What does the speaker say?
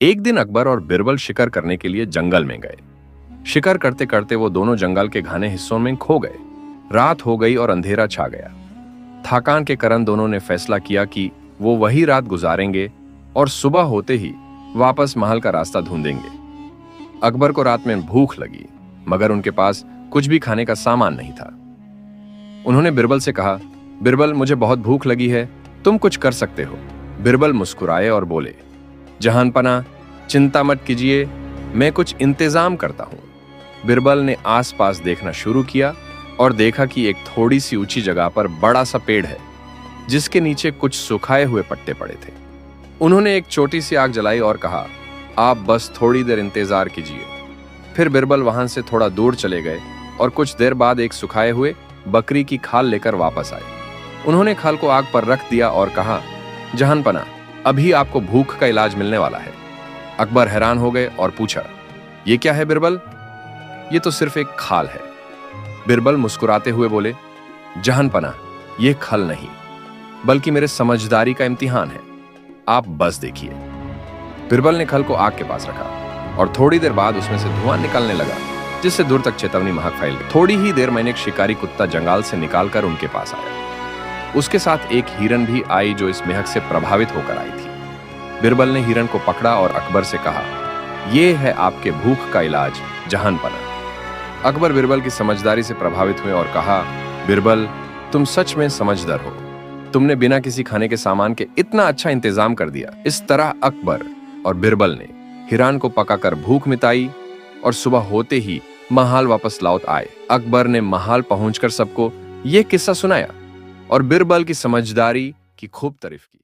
एक दिन अकबर और बिरबल शिकार करने के लिए जंगल में गए। शिकार करते करते वो दोनों जंगल के घने हिस्सों में खो गए। रात हो गई और अंधेरा छा गया। थकान के कारण दोनों ने फैसला किया कि वो वही रात गुजारेंगे और सुबह होते ही वापस महल का रास्ता ढूंढेंगे। अकबर को रात में भूख लगी, मगर उनके पास कुछ भी खाने का सामान नहीं था। उन्होंने बिरबल से कहा, बिरबल, मुझे बहुत भूख लगी है, तुम कुछ कर सकते हो। बिरबल मुस्कुराए और बोले, जहानपना, चिंता मत कीजिए, मैं कुछ इंतजाम करता हूं। बिरबल ने आसपास देखना शुरू किया और देखा कि एक थोड़ी सी ऊंची जगह पर बड़ा सा पेड़ है, जिसके नीचे कुछ सुखाए हुए पत्ते पड़े थे। उन्होंने एक छोटी सी आग जलाई और कहा, आप बस थोड़ी देर इंतजार कीजिए। फिर बिरबल वहां से थोड़ा दूर चले गए और कुछ देर बाद एक सुखाए हुए बकरी की खाल लेकर वापस आए। उन्होंने खाल को आग पर रख दिया और कहा, जहानपना, अभी आपको भूख का इलाज मिलने वाला है। अकबर हैरान हो गए और पूछा, ये क्या है बिरबल? ये तो सिर्फ एक खाल है। बिरबल मुस्कुराते हुए बोले, जहानपना, ये खल नहीं, बल्कि मेरे समझदारी का इम्तिहान है। आप बस देखिए। बिरबल ने खल को आग के पास रखा और थोड़ी देर बाद उसमें से धुआं निकलने लगा, जिससे दूर तक चेतावनी महक फैल गई। थोड़ी ही देर में एक शिकारी कुत्ता जंगल से निकालकर उनके पास आया। उसके साथ एक हिरन भी आई जो इस महक से प्रभावित होकर आई थी। बिरबल ने हिरन को पकड़ा और अकबर से कहा, यह है आपके भूख का इलाज, जहानपना। अकबर बिरबल की समझदारी से प्रभावित हुए और कहा, बिरबल, तुम सच में समझदार हो। तुमने बिना किसी खाने के सामान के इतना अच्छा इंतजाम कर दिया। इस तरह अकबर और बिरबल ने हिरन को पकाकर भूख मिटाई और सुबह होते ही महल वापस लौट आए। अकबर ने महल पहुंचकर सबको यह किस्सा सुनाया और बिरबल की समझदारी की खूब तारीफ की।